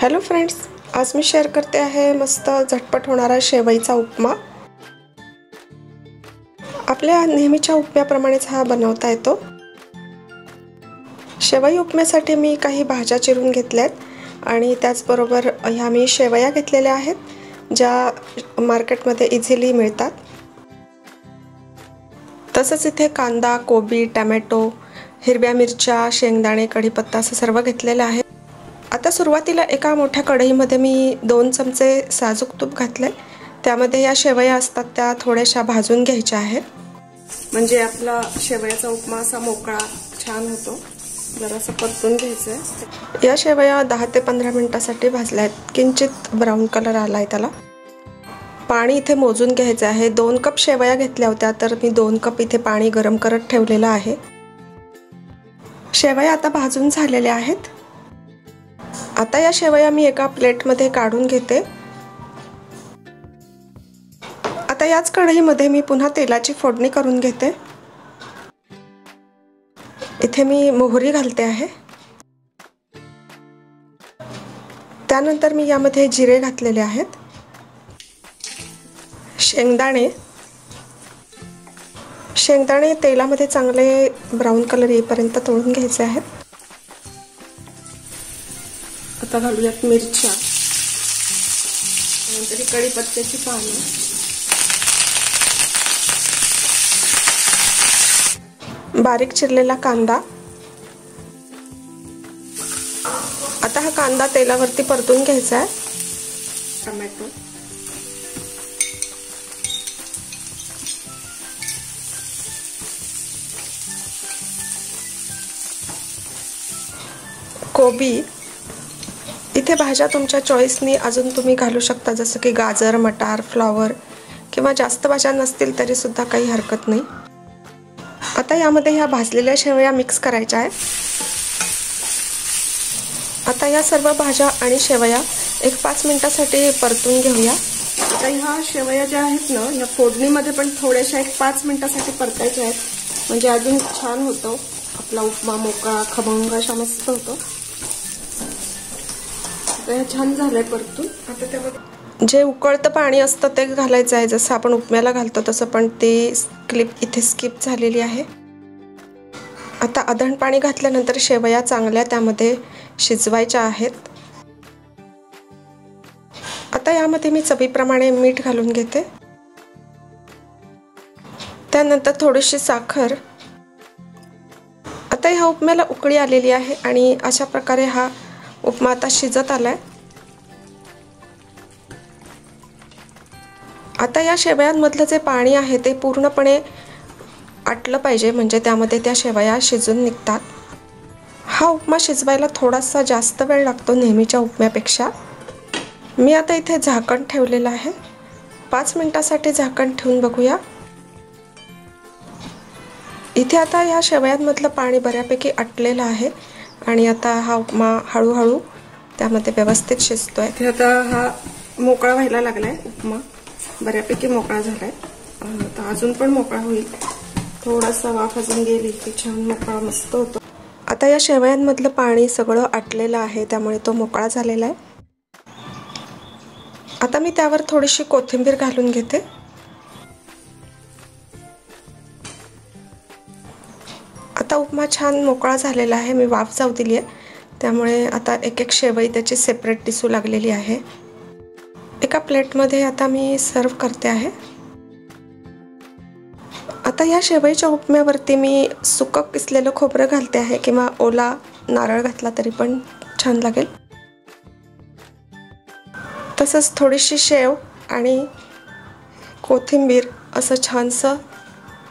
Hello friends, आज मी share करते आहे मस्त झटपट होणारा शेवईचा उपमा। आपल्या नेहमीच्या उपम्याप्रमाणेच हा बनवता येतो। शेवई उपम्यासाठी मी काही भाज्या चिरून घेतल्यात आणि त्याचबरोबर ह्या मी शेवया घेतलेल्या आहेत ज्या मार्केटमध्ये इझिली मिळतात। तसंच इथे कांदा, कोबी, टोमॅटो, हिरव्या मिरच्या, शेंगदाणे, कढीपत्ता असं सर्व घेतलेलं आहे। आता सुरुवातीला एका मोठ्या कढईमध्ये मी 2 चमचे साजूक तूप घातले। त्यामध्ये या शेवया असतात त्या थोड्याशा भाजून घ्यायच्या आहेत, म्हणजे आपला शेवयाचा उपमा असा मोकळा छान होतो। जरासं परतून घ्यायचं। या शेवया 10 ते 15 मिनिटांसाठी भाजल्या आहेत। किंचित ब्राऊन कलर आलाय त्याला। पाणी इथे मोजून घ्यायचं आहे। 2 कप शेवया घेतल्या होत्या तर मी 2 कप इथे पाणी गरम करत ठेवलेलं आहे। शेवया आता भाजून झालेल्या आहेत। आता या शेवया मी एका प्लेटमध्ये काढून घेते। आता याच कढईमध्ये मी पुन्हा तेलाची फोडणी करून घेते। इथे मी मोहरी घालते आहे। त्यानंतर मी यामध्ये जिरे घातलेले आहेत। शेंगदाणे तेलामध्ये चांगले ब्राऊन कलर येईपर्यंत तळून घ्यायचे आहेत। आता घालूयात मिरच्या, नंतर कढीपत्त्याची पाने, बारीक चिरलेला कांदा। आता हा कांदा तेलावरती परतून घ्यायचा आहे। टोमॅटो, कोबी, इथे भाज्या तुमच्या चॉईसनी अजून तुम्ही घालू शकता, जसं की गाजर, मटार, फ्लॉवर किंवा जास्त भाज्या नसतील तरी सुद्धा काही हरकत नाही। आता यामध्ये ह्या भाजलेल्या शेवया मिक्स करायच्या आहेत। आता या सर्व भाज्या आणि शेवया एक 5 मिनिटांसाठी परतून घेऊया। आता ह्या शेवया ज्या आहेत ना, या फोडणीमध्ये पण थोड्याशा एक 5 मिनिटांसाठी परतायच्या आहेत, म्हणजे अजून छान होतो आपला उपमा, मोकळा खमंग असा मस्त होतो। हे छान झालंय परतून। आता त्यामध्ये जे उकळतं पाणी असतं ते घालायचं आहे, जसं आपण उपम्याला घालतो तसं, पण ते क्लिप इथे स्किप झालेली आहे। आता अधण पाणी घातल्यानंतर शेवया चांगल्या त्यामध्ये शिजवायच्या आहेत। आता यामध्ये मी चवीप्रमाणे मीठ घालून घेते, त्यानंतर थोडीशी साखर। आता ह्या उपम्याला उकळी आलेली आहे आणि अशा प्रकारे हा उपमा आता शिजत आलाय। आता या शेवयांमधलं जे पाणी आहे ते पूर्णपणे आटलं पाहिजे, म्हणजे त्यामध्ये त्या शेवया शिजून निघतात। हा उपमा शिजवायला थोडासा जास्त वेळ लागतो नेहमीच्या उपम्यापेक्षा। मी आता इथे झाकण ठेवलेलं आहे। 5 मिनिटांसाठी झाकण ठेवून बघूया। इथे आता या शेवयांमधलं पाणी बऱ्यापैकी आटलेलं आहे आणि आता हा उपमा हळूहळू त्यामध्ये व्यवस्थित शिजतोय। इथे आता हा मोकळा व्हायला लागलाय, उपमा बऱ्यापैकी मोकळा झालाय। आता अजून पण मोकळा होईल, थोडासा वाफ अजून गेली की छान मोकळा मस्त होतो। आता या शेवयांमधलं पाणी सगळं आटलेलं आहे, त्यामुळे तो मोकळा झालेला आहे। आता मी त्यावर थोडीशी कोथिंबीर घालून घेते। आता उपमा छान मोकळा झालेला आहे। मी वाफ जाऊ दिली आहे, त्यामुळे आता एक एक शेवई त्याची सेपरेट दिसू लागलेली आहे। एका प्लेटमध्ये आता मी सर्व करते आहे। आता या शेवईच्या उपम्यावरती मी सुकं किसलेलं खोबरं घालते आहे, किंवा ओला नारळ घातला तरी पण छान लागेल। तसंच थोडीशी शेव आणि कोथिंबीर असं छानसं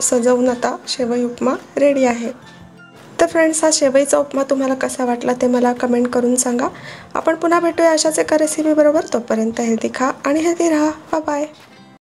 सजवून आता शेवई उपमा रेडी आहे। तर फ्रेंड्स, हा शेवईचा उपमा तुम्हाला कसा वाटला ते मला कमेंट करून सांगा। आपण पुन्हा भेटूया अशाच एका रेसिपी बरोबर। तोपर्यंत हेल्दी खा आणि हेल्दी राहा। Bye bye.